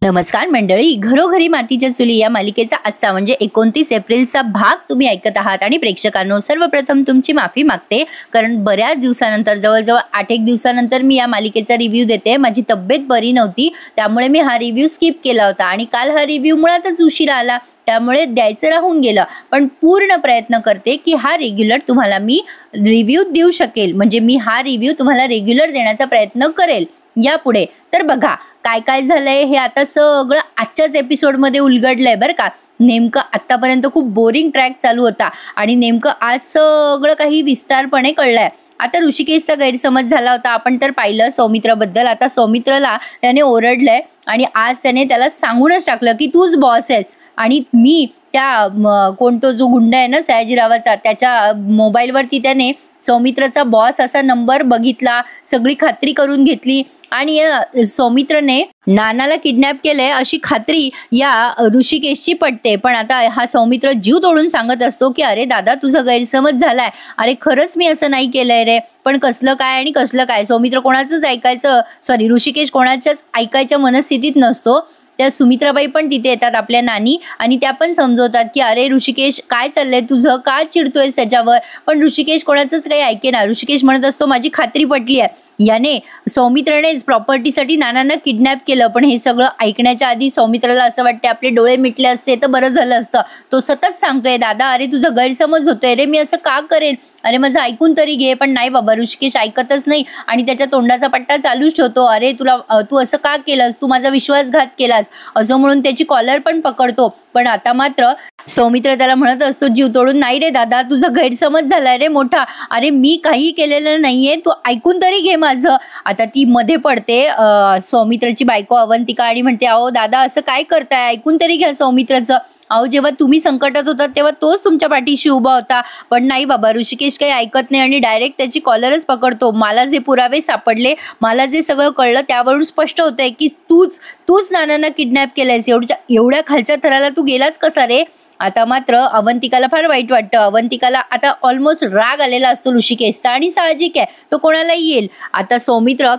नमस्कार मंडळी, घरोघरी मातीच्या चुली या मालिकेचा आजचा म्हणजे 29 एप्रिलचा भाग तुम्ही ऐकत आहात. आणि प्रेक्षकांनो, सर्वप्रथम तुमची माफी मागते, कारण बऱ्याच दिवसानंतर, जवळजवळ 8-1 दिवसानंतर मी या मालिकेचा रिव्ह्यू देते. माझी तब्येत बरी नव्हती, त्यामुळे मी हा रिव्ह्यू स्किप केला होता आणि काल हा रिव्ह्यू मुळातच उशिरा आला, त्यामुळे द्यायचं राहून गेलं. पण पूर्ण प्रयत्न करते की हा रेग्युलर तुम्हाला मी रिव्ह्यू देऊ शकेल, म्हणजे मी हा रिव्ह्यू तुम्हाला रेग्युलर देण्याचा प्रयत्न करेल यापुढे. तर बघा काय काय झालंय हे आता सगळं आजच्याच एपिसोडमध्ये उलगडलंय बरं का. नेमकं आतापर्यंत खूप बोरिंग ट्रॅक चालू होता आणि नेमकं आज सगळं काही विस्तारपणे कळलंय. आता ऋषिकेशचा गैरसमज झाला होता, आपण तर पाहिलं सौमित्राबद्दल. आता सौमित्रला त्याने ओरडलंय आणि आज त्याने त्याला सांगूनच टाकलं की तूच बॉस आहेस. आणि मी त्या कोणतो जो गुंड आहे ना सयाजीरावाचा, त्याच्या मोबाईलवरती त्याने सौमित्रचा बॉस असा नंबर बघितला, सगळी खात्री करून घेतली आणि सौमित्रने नानाला किडनॅप केलंय अशी खात्री या ऋषिकेशची पटते. पण आता हा सौमित्र जीव तोडून सांगत असतो की अरे दादा, तुझा गैरसमज झालाय, अरे खरंच मी असं नाही केलंय रे. पण कसलं काय आणि कसलं काय, सौमित्र कोणाचंच ऐकायचं, सॉरी ऋषिकेश कोणाच्याच ऐकायच्या मनस्थितीत नसतो. त्या सुमित्राबाई पण तिथे येतात, आपल्या नानी, आणि त्या पण समजवतात की अरे ऋषिकेश काय चाललंय तुझं, का चिडतोयस त्याच्यावर. पण ऋषिकेश कोणाचंच काही ऐकेना. ऋषिकेश म्हणत असतो माझी खात्री पटली आहे, याने सौमित्रनेच प्रॉपर्टीसाठी नानांना किडनॅप केलं. पण हे सगळं ऐकण्याच्या आधी सौमित्राला असं वाटते आपले डोळे मिटले असते तर बरं झालं असतं. तो सतत सांगतोय दादा अरे तुझा गैरसमज होतोय रे, मी असं का करेन, अरे माझं ऐकून तरी घे. पण नाही बाबा, ऋषिकेश ऐकतच नाही आणि त्याच्या तोंडाचा पट्टा चालूच ठेवतो. अरे तू असं का केलंस, तू माझा विश्वासघात केलास असं म्हणून त्याची कॉलर पण पकडतो. पण आता मात्र सौमित्र त्याला म्हणत असतो जीव तोडून, नाही रे दादा, तुझा गैरसमज झालाय रे मोठा, अरे मी काही केलेलं नाहीये, तू ऐकून तरी घे माझं. आता ती मध्ये पडते सौमित्रची बायको अवंतिका आणि म्हणते अहो दादा असं काय करताय, ऐकून तरी घ्या सौमित्रचं. अहो जेव्हा तुम्ही संकटात होतात तेव्हा तोच तुमच्या पाठीशी उभा होता. पण नाही बाबा, ऋषिकेश काही ऐकत नाही आणि डायरेक्ट त्याची कॉलरच पकडतो. मला जे पुरावे सापडले, मला जे सगळं कळलं त्यावरून स्पष्ट होतंय की तूच नानांना किडनॅप केलंयस. एवढ्या खालच्या थराला तू गेलाच कसा रे. आता मात्र अवंतिकाला फार वाईट वाटतं. अवंतिकाला आता ऑलमोस्ट राग आलेला असतो ऋषिकेशचा आणि साहजिक आहे, तो कोणालाही येईल. आता सौमित्र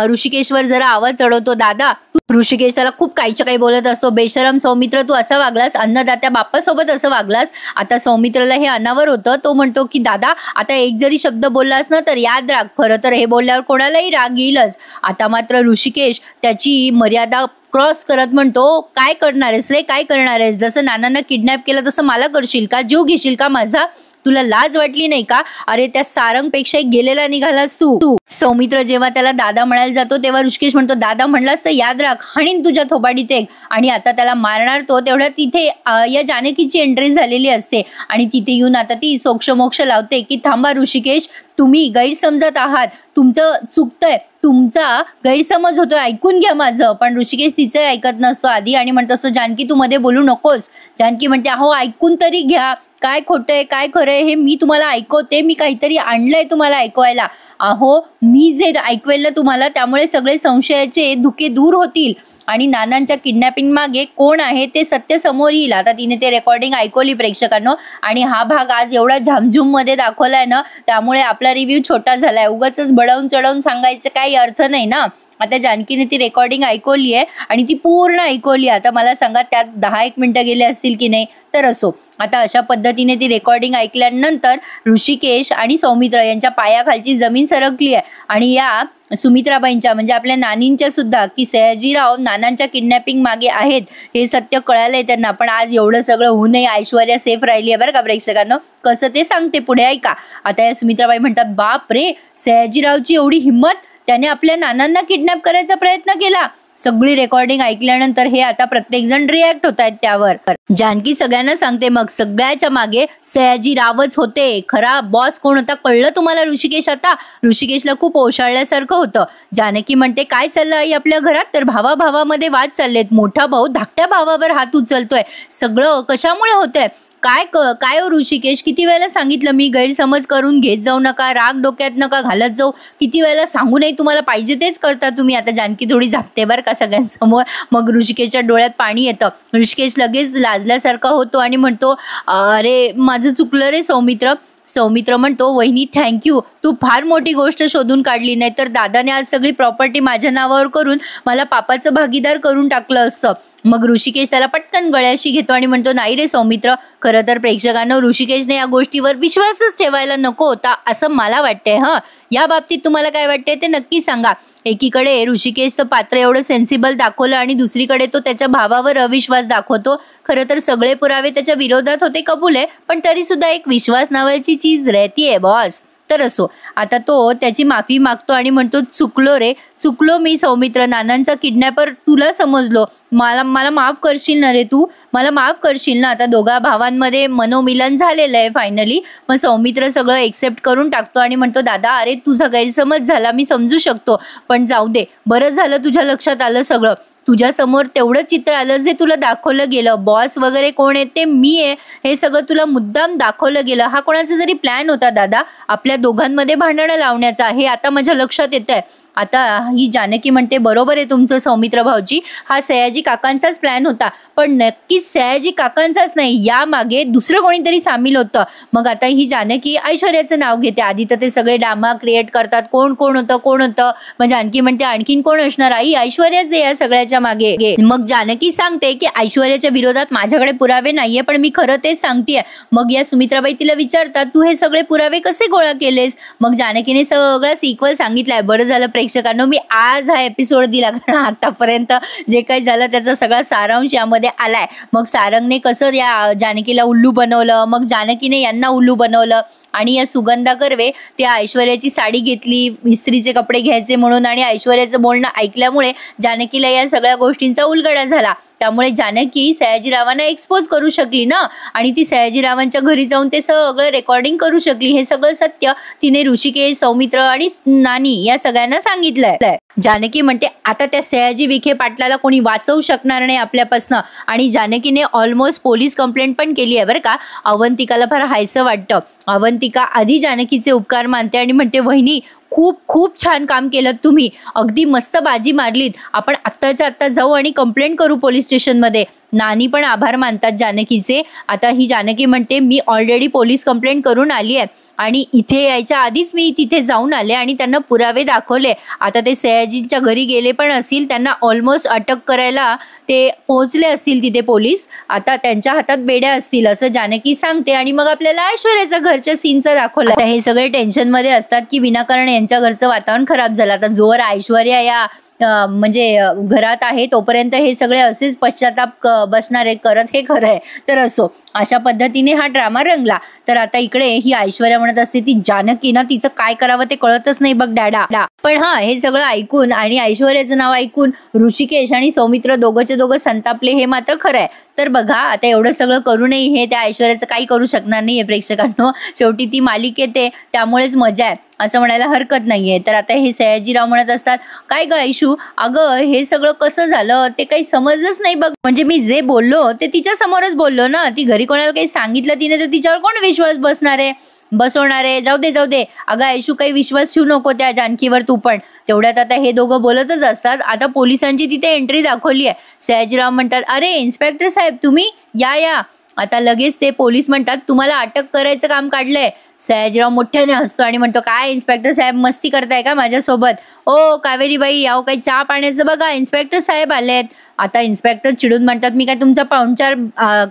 ऋषिकेशवर जरा आवाज चढवतो, दादा ऋषिकेश त्याला खूप काहीच्या काही बोलत असतो. बेशरम सौमित्र, तू असा वागलास, अन्नदात्या बाप्पासोबत असं वागलास. आता सौमित्रला हे अनावर होतं. तो म्हणतो की दादा आता एक जरी शब्द बोललास ना तर याद राख, खरं तर हे बोलल्यावर कोणालाही राग येईलच. आता मात्र ऋषिकेश त्याची मर्यादा क्रॉस करत म्हणतो काय करणार आहेस रे, काय करणार आहेस, जसं नानांना किडनॅप केलं तसं मला करशील का, जीव घेशील का माझा, तुला लाज वाटली नाही का, अरे त्या सारंगपेक्षा गेलेला निघालास तू. सौमित्र जेव्हा त्याला दादा म्हणायला जातो तेव्हा ऋषिकेश म्हणतो दादा म्हणलास तर याद राख, हाणीन तुझ्या थोबाडीत एक. आणि आता त्याला मारणार तो, तेवढ्या तिथे या जानकीची एंट्री झालेली असते आणि तिथे येऊन आता ती सोक्षमोक्ष लावते की थांबा ऋषिकेश, तुम्ही गैरसमजत आहात, तुमचं चुकतंय, तुमचा गैरसमज होतोय, ऐकून घ्या माझं. पण ऋषिकेश तिचं ऐकत नसतो आधी आणि म्हणत असतो जानकी तू मध्ये बोलू नकोस. जानकी म्हणते अहो ऐकून तरी घ्या, काय खोटंय काय खरंय हे मी तुम्हाला ऐकवते, मी काहीतरी आणलंय तुम्हाला ऐकवायला. अहो मी जे ऐकवेल तुम्हाला त्यामुळे सगळे संशयाचे धुके दूर होतील आणि नानांच्या किडनॅपिंग मागे कोण आहे ते सत्य समोर येईल. आता तिने ते रेकॉर्डिंग ऐकवली प्रेक्षकांनो आणि हा भाग आज एवढा झामझूम मध्ये दाखवलाय ना, त्यामुळे आपला रिव्ह्यू छोटा झालाय. उगाच बडवून चढवून सांगायचं काही अर्थ नाही ना. आता जानकीने ती रेकॉर्डिंग ऐकवली आहे आणि ती पूर्ण ऐकवली. आता मला सांगा त्यात 10-1 मिनिटं गेले असतील की नाही, तर असो. आता अशा पद्धतीने ती रेकॉर्डिंग ऐकल्यानंतर ऋषिकेश आणि सौमित्र यांच्या पायाखालची जमीन सरकली आहे आणि या सुमित्राबाईंच्या म्हणजे आपल्या नानींच्या सुद्धा की सयाजीराव नानांच्या किडनॅपिंग मागे आहेत हे सत्य कळालंय त्यांना. पण आज एवढं सगळं होऊनही ऐश्वर्या सेफ राहिली आहे बरं का प्रेक्षकांनो. कसं ते सांगते पुढे ऐका. आता या सुमित्राबाई म्हणतात बाप रे, सयाजीरावची एवढी हिंमत, त्याने आपल्या नानांना किडनॅप करायचा प्रयत्न केला. सगळी रेकॉर्डिंग ऐकल्यानंतर हे आता प्रत्येक जण रिॲक्ट होत आहेत त्यावर. जानकी सगळ्यांना सांगते मग सगळ्याच्या मागे सयाजीरावच होते, खरा बॉस कोण होता कळलं तुम्हाला ऋषिकेश. आता ऋषिकेशला खूप ओशाळल्यासारखं होतं. जानकी म्हणते काय चाललं आई आपल्या घरात, तर भावाभावामध्ये वाद चाललेत, मोठा भाऊ धाकट्या भावावर हात उचलतोय, सगळं कशामुळे होतंय, काय हो ऋषिकेश, किती वेळेला सांगितलं मी, गैरसमज करून घेत जाऊ नका, राग डोक्यात नका घालत जाऊ, किती वेळेला सांगू नाही तुम्हाला, पाहिजे तेच करता तुम्ही. आता जानकी थोडी झापते बरं का सगळ्यांसमोर. मग ऋषिकेशच्या डोळ्यात पाणी येतं. ऋषिकेश लगेच लाजल्यासारखा होतो आणि म्हणतो अरे माझं चुकलं रे सौमित्र. सौमित्र म्हणतो, वहिनी थँक्यू, तू फार मोठी गोष्ट शोधून काढली, नाहीतर दादाने आज सगळी प्रॉपर्टी माझ्या नावावर करून मला पापाचं भागीदार करून टाकलं असतं. मग ऋषिकेश त्याला पटकन गळ्याशी घेतो आणि म्हणतो, नाही रे सौमित्र, खरं तर प्रेक्षकांना ऋषिकेशने या गोष्टीवर विश्वासच ठेवायला नको होता असं मला वाटतंय. या बाबतीत तुम्हाला काय वाटतंय ते नक्की सांगा. एकीकडे ऋषिकेशचं पात्र एवढं सेन्सिबल दाखवलं आणि दुसरीकडे तो त्याच्या भावावर अविश्वास दाखवतो. खरं तर सगळे पुरावे त्याच्या विरोधात होते, कबूल आहे, पण तरी सुद्धा एक विश्वास नावाची चीज रहतीये बॉस. तर असो, आता तो त्याची माफी मागतो आणि म्हणतो, चुकलो रे, चुकलो मी सौमित्र, नानांचा किडनॅपर तुला समजलो, मला माफ करशील ना रे, तू मला माफ करशील ना. आता दोघा भावांमध्ये मनोमिलन झालेलं आहे फायनली. मग सौमित्र सगळं एक्सेप्ट करून टाकतो आणि म्हणतो, दादा अरे तुझा गैरसमज झाला, मी समजू शकतो, पण जाऊ दे, बरं झालं तुझ्या लक्षात आलं सगळं. तुझ्या समोर तेवढं चित्र आलं जे तुला दाखवलं गेलं. बॉस वगैरे कोण आहे ते मी आहे हे सगळं तुला मुद्दाम दाखवलं गेलं. हा कोणाचा तरी प्लॅन होता दादा, आपल्या दोघांमध्ये भांडणं लावण्याचा, हे आता माझ्या लक्षात येत आहे. आता ही जानकी म्हणते, बरोबर आहे तुमचं सौमित्र भाऊजी, हा सयाजी काकांचाच प्लॅन होता, पण नक्कीच सयाजी काकांचाच नाही, यामागे दुसरं कोणीतरी सामील होतं. मग आता ही जानकी ऐश्वर्याचं नाव घेते. आधी तर ते सगळे ड्रामा क्रिएट करतात, कोण होतं. मग जानकी म्हणते, आणखीन कोण असणार आई, ऐश्वर्याच आहे या सगळ्याच्या मागे. मग जानकी सांगते की ऐश्वर्याच्या विरोधात माझ्याकडे पुरावे नाहीये, पण मी खरं तेच सांगतेय. मग या सुमित्राबाई तिला विचारतात, तू हे सगळे पुरावे कसे गोळा केलेस. मग जानकीने सगळं सिक्वल सांगितलंय. बरं झालं प्रेक्षकांनो मी आज हा एपिसोड दिला, कारण आतापर्यंत जे काही झालं त्याचा सगळा सारांश यामध्ये आलाय. मग सारंगने कसं या जानकीला उल्लू बनवलं, मग जानकीने यांना उल्लू बनवलं, आणि या सुगंधा कर्वे त्या ऐश्वर्याची साडी घेतली इस्त्रीचे कपडे घ्यायचे म्हणून, आणि ऐश्वर्याचं बोलणं ऐकल्यामुळे जानकीला या सगळ्या गोष्टींचा उलगडा झाला. त्यामुळे जानकी सयाजीरावांना एक्सपोज करू शकली ना, आणि ती सयाजीरावांच्या घरी जाऊन ते सगळं रेकॉर्डिंग करू शकली. हे सगळं सत्य तिने ऋषिकेश, सौमित्र आणि नानी या सगळ्यांना सांगितलंय. जानकी म्हणते, आता त्या सयाजी विखे पाटलाला कोणी वाचवू शकणार नाही आपल्यापासनं. आणि जानकीने ऑलमोस्ट पोलीस कंप्लेंट पण केली आहे बरं का. अवंतिकाला फार हायसं वाटतं. अवंतिका आधी जानकीचे उपकार मानते आणि म्हणते, वहिनी खूप खूप छान काम केलं तुम्ही, अगदी मस्त बाजी मारलीत, आपण आत्ताच्या आत्ता जाऊ आणि कंप्लेंट करू पोलीस स्टेशनमध्ये. नानी पण आभार मानतात जानकीचे. आता ही जानकी म्हणते, मी ऑलरेडी पोलीस कंप्लेंट करून आली आहे, आणि इथे यायच्या आधीच मी तिथे जाऊन आले आणि त्यांना पुरावे दाखवले. आता ते सयाजींच्या घरी गेले पण असतील, त्यांना ऑलमोस्ट अटक करायला ते पोहोचले असतील तिथे पोलीस, आता त्यांच्या हातात बेड्या असतील असं जानकी सांगते. आणि मग आपल्याला ऐश्वर्याच्या घरच्या सीनचं दाखवलं. आता हे सगळे टेन्शनमध्ये असतात की विनाकारण यांच्या घरचं वातावरण खराब झालं. आता जोवर ऐश्वर्या या म्हणजे घरात आहे तोपर्यंत हे सगळे असेच पश्चाताप बसणार आहे करत, हे खरं आहे. तर असो, अशा पद्धतीने हा ड्रामा रंगला. तर आता इकडे ही ऐश्वर्या म्हणत असते, ती जानकी ना, तिचं काय करावं ते कळतच नाही बघ डॅडा. पण हे सगळं ऐकून आणि ऐश्वर्याचं नाव ऐकून ऋषिकेश आणि सौमित्र दोघंचे दोघं संतापले, हे मात्र खरं आहे. तर बघा, आता एवढं सगळं करूनही हे त्या ऐश्वर्याचं काही करू शकणार नाहीये प्रेक्षकांनो. शेवटी ती मालिकेत आहे त्यामुळेच मजा आहे असं म्हणायला हरकत नाहीये. तर आता हे सयाजीराव म्हणत असतात, काय ग ऐशू, अगं हे सगळं कसं झालं ते काही समजलंच नाही बघ. म्हणजे मी जे बोललो ते तिच्या समोरच बोललो ना, ती घरी कोणाला काही सांगितलं तिने तर तिच्यावर कोण विश्वास बसवणार आहे. जाऊ दे अगं ऐशू, काही विश्वास ठेवू नको त्या जानकीवर तू पण. तेवढ्यात आता हे दोघं बोलतच असतात. आता पोलिसांची तिथे एंट्री दाखवली आहे. सयाजीराव म्हणतात, अरे इन्स्पेक्टर साहेब तुम्ही या. आता लगेच ते पोलीस म्हणतात, तुम्हाला अटक करायचं काम काढलंय. सयाजीराव मोठ्याने हसतो आणि म्हणतो, काय इन्स्पेक्टर साहेब मस्ती करताय का माझ्यासोबत. ओ कावेरीबाई, याव काही चहा पाण्याचं बघा, इन्स्पेक्टर साहेब आलेत. आता इन्स्पेक्टर चिडून म्हणतात, मी काय तुमचा पाहुणचार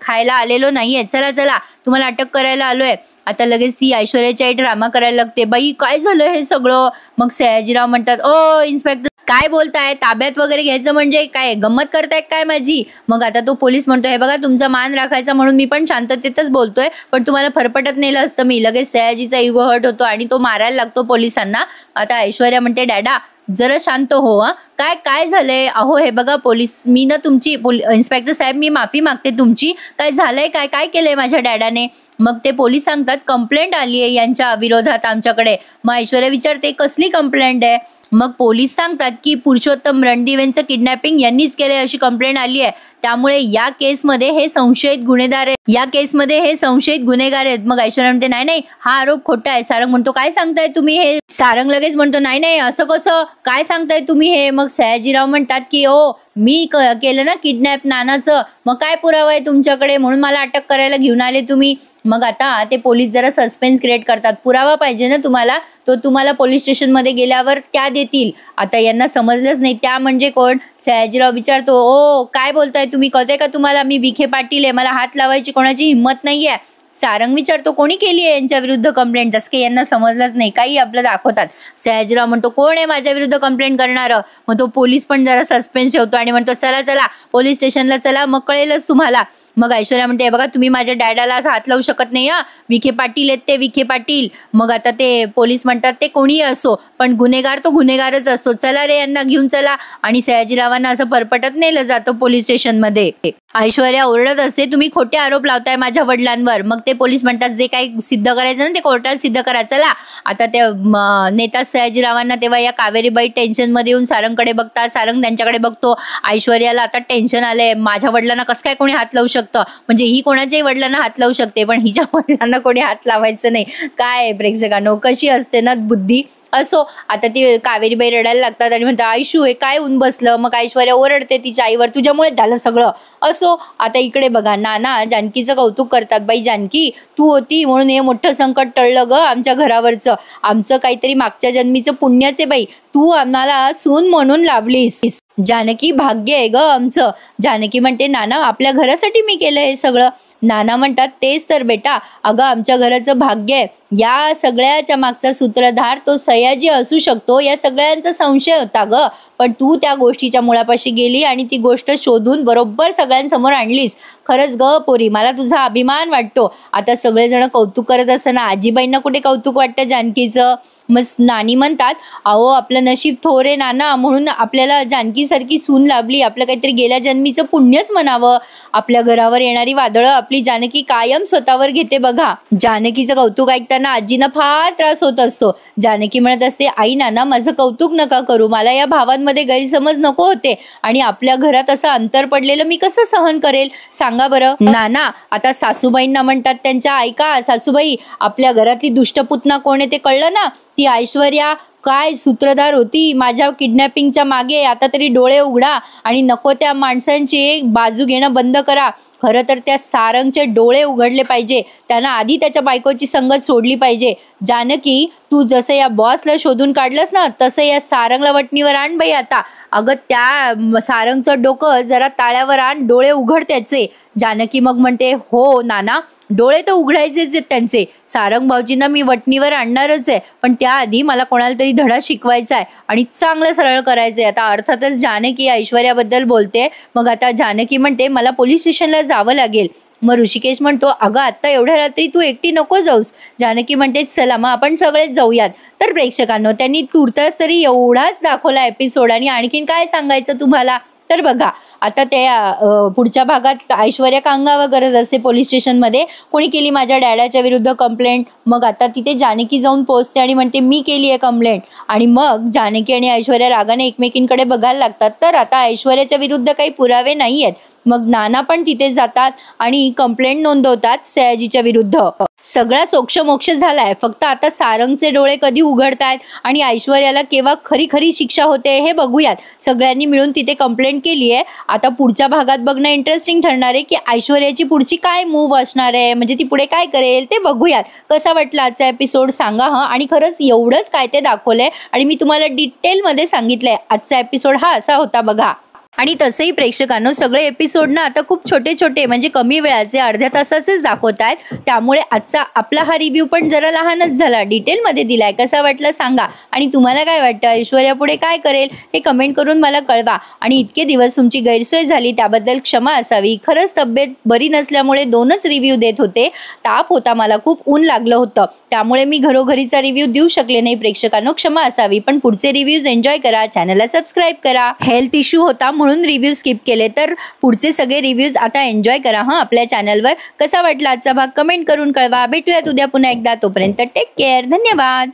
खायला आलेलो नाहीये, चला तुम्हाला अटक करायला आलोय. आता लगेच ती ऐश्वर्याची ड्रामा करायला लागते, बाई काय झालं हे सगळं. मग सयाजीराव म्हणतात, ओ इन्स्पेक्टर काय बोलताय, ताब्यात वगैरे घ्यायचं म्हणजे काय गंमत करताय काय माझी. मग आता तो पोलीस म्हणतो, हे बघा तुमचा मान राखायचा म्हणून मी पण शांततेतच बोलतोय, पण तुम्हाला फरफटत नेलं असतं मी. लगेच सयाजीचा इगो हर्ट होतो आणि तो मारायला लागतो पोलिसांना. आता ऐश्वर्या म्हणते, डॅडा जरा शांत हो. काय झालंय. अहो हे बघा पोलीस, मी ना तुमची इन्स्पेक्टर साहेब मी माफी मागते तुमची. काय झालंय, काय केलंय माझ्या डॅडाने. मग ते पोलीस सांगतात, कंप्लेंट आली आहे यांच्या विरोधात आमच्याकडे. मग ऐश्वर्या विचारते, कसली कंप्लेंट आहे. मग पोलीस सांगतात की पुरुषोत्तम रणदिवेंचं किडनॅपिंग यांनीच केले अशी कंप्लेंट आली आहे, त्यामुळे या केसमध्ये हे संशयित गुन्हेगार आहेत. मग ऐश्वर्या म्हणते नाही नाही, हा आरोप खोटा आहे. सारंग म्हणतो काय सांगताय तुम्ही हे? सारंग लगेच म्हणतो नाही नाही, असं कसं, काय सांगताय तुम्ही हे? मग सयाजीराव म्हणतात की ओ मी केलं ना किडनॅप नानाचं, मग काय पुरावा आहे तुमच्याकडे, म्हणून मला अटक करायला घेऊन आले तुम्ही. मग आता ते पोलीस जरा सस्पेन्स क्रिएट करतात. पुरावा पाहिजे ना तुम्हाला, तो तुम्हाला पोलीस स्टेशनमध्ये गेल्यावर त्या देतील. आता यांना समजलंच नाही त्या म्हणजे कोण. सयाजीराव विचारतो ओ काय बोलताय तुम्ही, कळतंय का तुम्हाला, मी विखे पाटील आहे, मला हात लावायची कोणाची हिंमत नाहीये. सारंग विचारतो कोणी केली आहे यांच्या विरुद्ध कंप्लेंट, जसं की यांना समजलंच नाही, काही आपलं दाखवतात. सयाजीराव म्हणतो कोण आहे माझ्या विरुद्ध कंप्लेंट करणारं. मग तो पोलीस पण जरा सस्पेन्स ठेवतो आणि म्हणतो चला चला पोलीस स्टेशनला चला, मग कळेलच तुम्हाला. मग ऐश्वर्या म्हणते बघा तुम्ही माझ्या डॅडाला असं हात लावू शकत नाही, विखे पाटील आहेत ते, विखे पाटील. मग आता ते पोलीस म्हणतात ते कोणीही असो, पण गुन्हेगार तो गुन्हेगारच असतो, चला रे यांना घेऊन चला. आणि सयाजीरावांना असं परपटत नेलं जातं पोलीस स्टेशनमध्ये. ऐश्वर्या ओरडत असते तुम्ही खोटे आरोप लावताय माझ्या वडिलांवर. मग ते पोलीस म्हणतात जे काही सिद्ध करायचं ना ते कोर्टात सिद्ध करा, चला. आता ते नेतात सयाजीरावांना. तेव्हा या कावेरीबाई टेन्शनमध्ये येऊन सारंगकडे बघतात. सारंग त्यांच्याकडे बघतो. ऐश्वर्याला आता टेन्शन आलंय, माझ्या वडिलांना कसं काय कोणी हात लावू शकतं, म्हणजे ही कोणाच्याही वडिलांना हात लावू शकते पण हिच्या वडिलांना कोणी हात लावायचं नाही. काय प्रेक्षकांनो कशी असते ना बुद्धी. असो आता ती कावेरीबाई रडायला लागतात आणि म्हणतात आयशू हे काय ऊन बसलं. मग ऐश्वर्या ओरडते तिच्या आईवर, तुझ्यामुळे झालं सगळं. असो आता इकडे बघा, नाना जानकीचं कौतुक करतात. बाई जानकी तू होती म्हणून हे मोठं संकट टळलं ग आमच्या घरावरचं, आमचं काहीतरी मागच्या जन्मीचं पुण्याचे बाई, तू आम्हाला सून म्हणून लाभलीस. जानकी भाग्य आहे ग आमचं. जानकी म्हणते नाना आपल्या घरासाठी मी केलं हे सगळं. नाना म्हणतात तेच तर बेटा, अगं आमच्या घराचं भाग्य आहे. या सगळ्याच्या मागचा सूत्रधार तो सयाजी असू शकतो, या सगळ्यांचा संशय होता ग, पण तू त्या गोष्टीच्या मुळापाशी गेली आणि ती गोष्ट शोधून बरोबर सगळ्यांसमोर आणलीस. खरंच ग पोरी, मला तुझा अभिमान वाटतो. आता सगळेजण कौतुक करत असताना आजीबाईंना कुठे कौतुक वाटतं जानकीचं. मग नानी म्हणतात अहो आपलं नशीब थोर आहे नाना, म्हणून आपल्याला जानकीसारखी सून लाभली, आपलं काहीतरी गेल्या जन्मीचं पुण्यच म्हणावं. आपल्या घरावर येणारी वादळं आपली जानकी कायम स्वतःवर घेते बघा. जानकीचं कौतुक ऐकताना आजींना फार त्रास होत असतो. जानकी म्हणत असते आई नाना माझं कौतुक नका करू, मला या भावांमध्ये गैरसमज नको होते आणि आपल्या घरात असं अंतर पडलेलं मी कसं सहन करेल सांगा बरं. नाना आता सासूबाईंना म्हणतात त्यांच्या ऐका सासूबाई, आपल्या घरातली दुष्टपुतना कोण आहे ते कळलं ना, ती ऐश्वर्या काय सूत्रधार होती माझ्या किडनॅपिंगच्या मागे. आता तरी डोळे उघडा आणि नको त्या माणसांची बाजू घेणं बंद करा. खरं तर त्या सारंगचे डोळे उघडले पाहिजे, त्यांना आधी त्याच्या बायकोची संगत सोडली पाहिजे. जानकी तू जसं या बॉसला शोधून काढलंस ना तसं या सारंगला वटणीवर आण बाई आता. अगं त्या सारंगचं डोकं जरा ताळ्यावर आण, डोळे उघड त्याचे. जानकी मग म्हणते हो नाना डोळे तर उघडायचेच आहेत त्यांचे, सारंग भाऊजींना मी वटणीवर आणणारच आहे, पण त्याआधी मला कोणाला तरी धडा शिकवायचा आहे आणि चांगलं सरळ करायचं आहे. आता अर्थातच जानकी ऐश्वर्याबद्दल बोलते. मग आता जानकी म्हणते मला पोलीस स्टेशनला जावं लागेल. मग ऋषिकेश म्हणतो अगं आत्ता एवढ्या रात्री तू एकटी नको जाऊस. जानकी म्हणते चला मग आपण सगळेच जाऊयात. तर प्रेक्षकांनो त्यांनी तुर्तास तरी एवढाच दाखवला एपिसोड आणि आणखीन काय सांगायचं तुम्हाला. तर बघा आता त्या पुढच्या भागात ऐश्वर्या कांगावा करत असते पोलीस स्टेशनमध्ये, कोणी केली माझ्या डॅडाच्या विरुद्ध कंप्लेंट. मग आता तिथे जानकी जाऊन पोहोचते आणि म्हणते मी केली आहे कंप्लेंट. आणि मग जानकी आणि ऐश्वर्या रागाने एकमेकींकडे बघायला लागतात. तर आता ऐश्वर्याच्या विरुद्ध काही पुरावे नाही आहेत. मग नाना पण तिथे जातात आणि कंप्लेंट नोंदवतात सयाजीच्या विरुद्ध. सगळा सोक्षमोक्ष झालाय, फक्त आता सारंगचे डोळे कधी उघडतायत आणि ऐश्वर्याला केव्हा खरी खरी शिक्षा होते हे बघूयात. सगळ्यांनी मिळून तिथे कंप्लेंट केली आहे. आता पुढच्या भागात बघणं इंटरेस्टिंग ठरणार आहे की ऐश्वर्याची पुढची काय मूव्ह असणार आहे, म्हणजे ती पुढे काय करेल ते बघूयात. कसा वाटला आजचा एपिसोड सांगा हं. आणि खरंच एवढंच काय ते दाखवलंय आणि मी तुम्हाला डिटेलमध्ये सांगितलंय. आजचा एपिसोड हा असा होता बघा. आणि तसंही प्रेक्षकांनो सगळे एपिसोड ना आता खूप छोटे छोटे म्हणजे कमी वेळाचे अर्ध्या तासाचेच दाखवत आहेत, त्यामुळे आजचा आपला हा रिव्ह्यू पण जरा लहानच झाला, डिटेलमध्ये दिलाय. कसा वाटला सांगा आणि तुम्हाला काय वाटतं ऐश्वर्या पुढे काय करेल हे कमेंट करून मला कळवा. आणि इतके दिवस तुमची गैरसोय झाली त्याबद्दल क्षमा असावी. खरंच तब्येत बरी नसल्यामुळे 2च रिव्ह्यू देत होते, ताप होता मला, खूप ऊन लागलं होतं, त्यामुळे मी घरोघरीचा रिव्ह्यू देऊ शकले नाही. प्रेक्षकांनो क्षमा असावी. पण पुढचे रिव्ह्यूज एन्जॉय करा, चॅनलला सबस्क्राईब करा. हेल्थ इश्यू होता म्हणून रिव्ह्यू स्किप केले, तर पुढचे सगळे रिव्ह्यूज आता एन्जॉय करा हां आपल्या चॅनलवर. कसा वाटला आजचा भाग कमेंट करून कळवा. भेटूयात उद्या पुन्हा एकदा, तोपर्यंत टेक केअर, धन्यवाद.